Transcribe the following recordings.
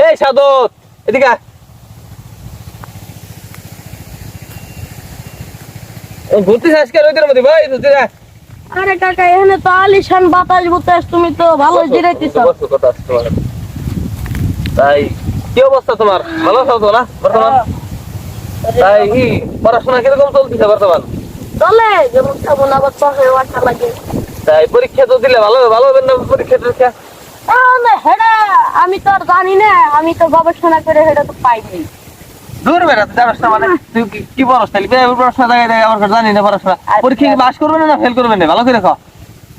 এই সাদত এদিকে ঘুরতে আজকে রোদের মধ্যে ভাই ঘুরতে যা। আরে কাকা এখানে তো আলিশান বাতাস বুতাস, তুমি তো ভালো জিরাইতেছ। তাই কি অবস্থা তোমার? ভালো আছো তো না বর্তমান? তাই কি পড়াশোনা কিরকম চলতেছে বর্তমান? চলে যেমন তেমন, আবার চলে ওঠা লাগে। তাই পরীক্ষা তো দিলে ভালো হবে না? পরীক্ষা টরীক্ষা তাহলে হেডা আমি তো আর জানি না, আমি তো গবেষণা করে হেডা তো পাইনি। দূর বেড়াতে জানাস না মানে তুই কি পড়াস? তাহলে পড়াশোনা দেয় আমার জানি না পড়াশোনা। পরীক্ষা কি পাস করবে না ফেল করবে না? ভালো করে কও।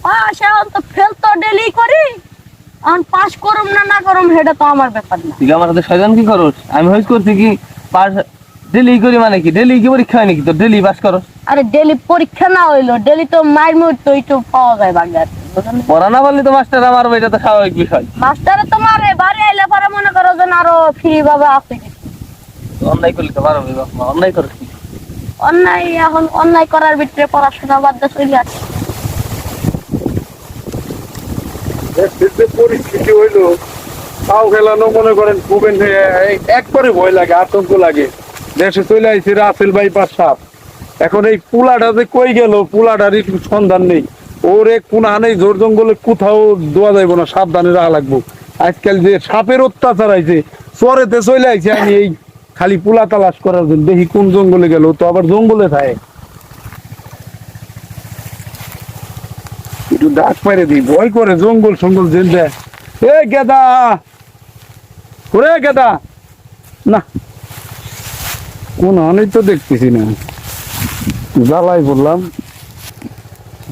পাস এখন তো ফেল তো ডেলি করি, এখন পাস করুম না না করুম হেডা তো আমার ব্যাপার না। তুই আমার সাথে শয়তান কি করস? আমি হইস করছি কি পাস ডেলি করি মানে কি ডেলি কি পরীক্ষা হয় নাকি তো ডেলি পাস করস? আরে ডেলি পরীক্ষা না হইলো, ডেলি তো মাইর মুট তো একটু পাওয়া যায় বাগার। পড়া না পারলে তো মাস্টার আমার এটা তো স্বাভাবিক বিষয়। মাস্টারে তো মারে, বাড়ি আইলে পরে মনে করো যে আরো ফ্রি ভাবে আছে কিছু। অন্যায় করলে তো পারবে অন্যায় করস কি? অন্যায় এখন অন্যায় করার ভিতরে পড়াশোনা বাদ দিয়ে চলে আসে। পরিস্থিতি হইলো তাও খেলানো মনে করেন খুবই একবারে ভয় লাগে, আতঙ্ক লাগে। দেশে চলে আইছি রাসেল বাইপাস সাপ, এখন এই পুলাটা যে কই গেল পুলাটার একটু সন্ধান নেই। ওর এক কোনা নেই, জোর জঙ্গলে কোথাও দোয়া যাইব না, সাবধানে রাখা লাগবো। আজকাল যে সাপের অত্যাচার আইছে, চরেতে চলে আইছি আমি এই খালি পুলা তালাশ করার জন্য, দেখি কোন জঙ্গলে গেল, তো আবার জঙ্গলে থাকে। একটু ডাক পাইরে দিই, ভয় করে জঙ্গল সঙ্গল জেল দেয়। এ গেদা ওরে গেদা, না কোন অনেক তো দেখতেছি না, জ্বালাই বললাম।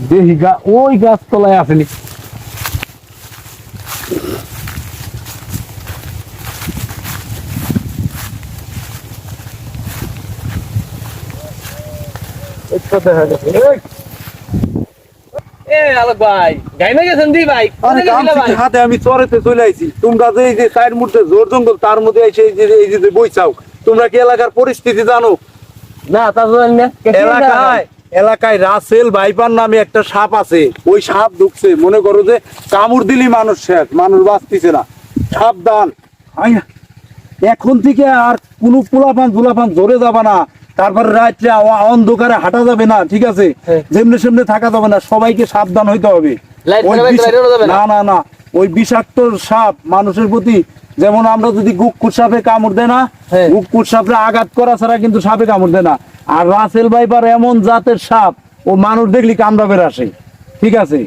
দেখি ওই গাছতলায় আসেনি। দেখা গেছে হাতে আমি চরেতে চলে আইছি, তোমরা যে এই যে সাইড মধ্যে জোর জঙ্গল তার মধ্যে এসে এই যে বইছাও, তোমরা কি এলাকার পরিস্থিতি জানো? না তা এলাকায় এলাকায় রাসেল ভাইপার নামে একটা সাপ আছে, ওই সাপ ঢুকছে, মনে করো যে কামড় দিলি মানুষ শেষ, মানুষ বাঁচতেছে না, সাবধান। এখন থেকে আর কোনো পোলাপান ধরে যাবে না, তারপরে রাত্রে অন্ধকারে হাঁটা যাবে না, ঠিক আছে? যেমনি সেমনি থাকা যাবে না, সবাইকে সাবধান হইতে হবে। না না না, ওই বিষাক্ত সাপ মানুষের প্রতি, যেমন আমরা যদি গুক্কুর সাপে কামড় দেয় না, গুক্কুর সাপে আঘাত করা ছাড়া কিন্তু সাপে কামড় দেয় না। আর রাসেল ভাইপার এমন জাতের সাপ, ও মানুষ দেখলি কামড়া বের আসে, ঠিক আছে?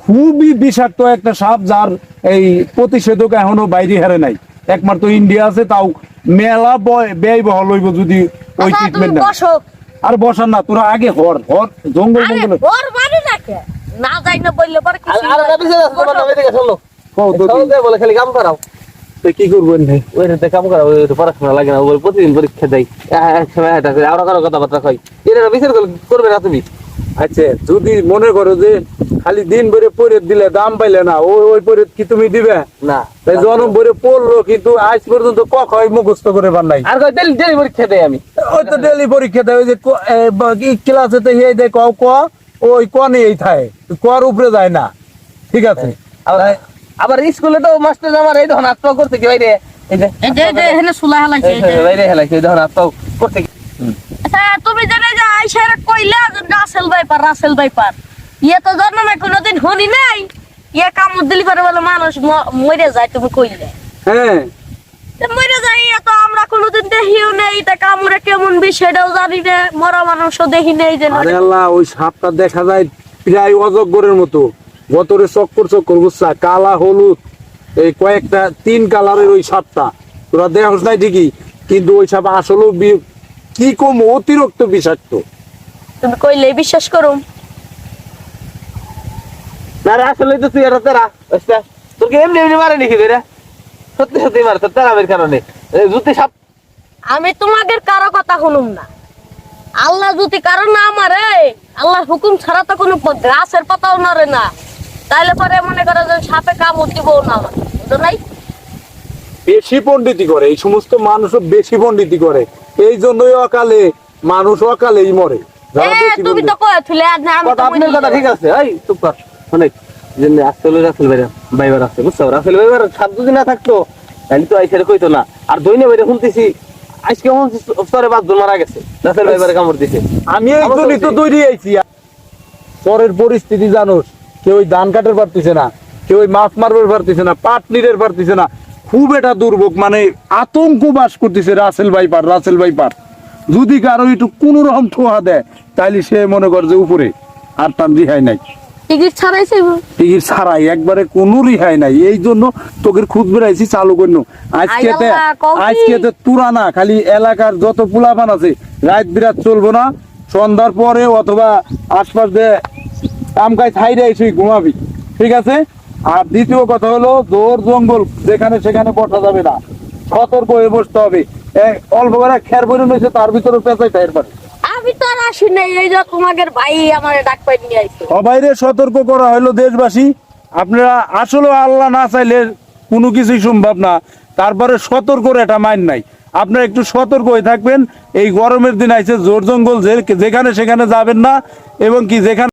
খুবই বিষাক্ত একটা সাপ, যার এই প্রতিষেধক এখনো বাইরে হারে নাই, একমাত্র ইন্ডিয়া আছে, তাও মেলা ব্যয়বহল হইব যদি ওই ট্রিটমেন্ট না। আর বসার না, তোরা আগে হর হর জঙ্গল জঙ্গলে না যাই না বললে পরে বলে খালি কাম করাও। কি করবেন? ওই কাম করা, ওই পড়াশোনা লাগে না, ওই প্রতিদিন পরীক্ষা দেয়, আমরা কারো কথাবার্তা কই, এর বিচার করবে না তুমি? আচ্ছা, যদি মনে করো যে খালি দিন ভরে পরে দিলে দাম পাইলে না, ওই পরে কি তুমি দিবে না? তাই জনম ভরে পড়লো, কিন্তু আজ পর্যন্ত কখনো মুখস্থ করে পার নাই। আর ডেলি পরীক্ষা দেয় আমি, ওই তো ডেলি পরীক্ষা দেয়, ওই যে ক্লাসে তো হে দেয় ওই ক নিয়েই থাকে, কর উপরে যায় না, ঠিক আছে? আবার স্কুলে তো মাস্টার আমার এই ধরনের আত্মা করতে কি বাইরে, এই যে এখানে সুলা হেলাইছে বাইরে হেলাইছে, এই ধরনের আত্মা করতে কি। আচ্ছা তুমি জানে যে আইসারা কইলা রাসেল ভাইপার ইয়ে তো জন্মে কোনোদিন শুনি নাই, ইয়ে কামড় দিলি পারে বলে মানুষ মরে যায়, তুমি কইলে হ্যাঁ মরে যায়, তো আমরা কোনোদিন দেখিও নেই, তা কামড়ে কেমন বিষয়টাও জানি না, মরা মানুষও দেখি নেই। যে আরে আল্লাহ, ওই সাপটা দেখা যায় প্রায় অজগরের মতো, গতরে চক্কর বুঝছা, কালা হলুদ, এই কয়েকটা 3 কালারের ওই সাপটা, তোরা দেখছ নাই ঠিকই, কিন্তু ওই সাপ আসলে কি কম অতিরিক্ত বিষাক্ত। তুমি কইলে বিশ্বাস করুম না রে? আসলে তো তুই আর তারা তোর কি এমনি এমনি মারে নাকি রে? সত্যি সত্যি মারে তোর তারামের কারণে জুতি সাপ। আমি তোমাদের কারো কথা শুনুম না, আল্লাহ যদি কারো না মারে, আল্লাহর হুকুম ছাড়া তো কোনো গাছের পাতাও নড়ে না, তাইলে পরে মনে করে যে সাপে কামড় দিব না, বুঝো নাই? বেশি পণ্ডিতি করে এই সমস্ত মানুষও, বেশি পণ্ডিতি করে, এই জন্যই অকালে মানুষ অকালেই মরে। তুমি তো কয়েছিলে আপনার কথা ঠিক আছে, এই চুপ কর, অনেক আসলে রাসেল ভাইবার আছে, বুঝছো? রাসেল ভাইবার সাত যদি না থাকতো তাহলে তো আইসে কইতো না। আর দৈনে বাইরে শুনতেছি আজকে স্তরে 5 জন মারা গেছে, রাসেল ভাই বারে কামড় দিছে। আমি এই জন্যই তো তৈরি আইছি। পরের পরিস্থিতি জানোস, কেউ ওই ধান কাটার পারতেছে না, কেউ ওই মাছ মারবার পারতেছে না, পাট নিরের পারতেছে না। খুব এটা দুর্ভোগ, মানে আতঙ্ক বাস করতেছে রাসেল ভাইপার। যদি কারো একটু কোন রকম ঠোয়া দেয় তাইলে সে মনে কর যে উপরে আর তার রিহাই নাই। টিকিট ছাড়াইছে টিকিট ছাড়াই একবারে কোনো রিহাই নাই। এই জন্য তোকে খুঁজ বেড়াইছি চালু করলো আজকে তুরা না, খালি এলাকার যত পোলাপান আছে রাত বিরাত চলবো না, সন্ধ্যার পরে অথবা আশপাশ দিয়ে কামকাজ ছাইরে এসে ঘুমাবি, ঠিক আছে? আর দ্বিতীয় কথা হলো জোর জঙ্গল যেখানে সেখানে বসা যাবে না, সতর্ক হয়ে বসতে হবে। অল্প করে খের বইরে নিয়েছে, তার ভিতরে পেঁচাই টাইর পারে। আমি তো আর আসি নাই, এই যে তোমাদের ভাই আমার ডাক পাই নিয়ে আইছে। সবাইরে সতর্ক করা হলো দেশবাসী, আপনারা আসলে আল্লাহ না চাইলে কোনো কিছুই সম্ভব না, তারপরে সতর্কর একটা মাইন নাই। আপনারা একটু সতর্ক হয়ে থাকবেন। এই গরমের দিন আইছে, জোর জঙ্গল যেখানে সেখানে যাবেন না, এবং কি যেখানে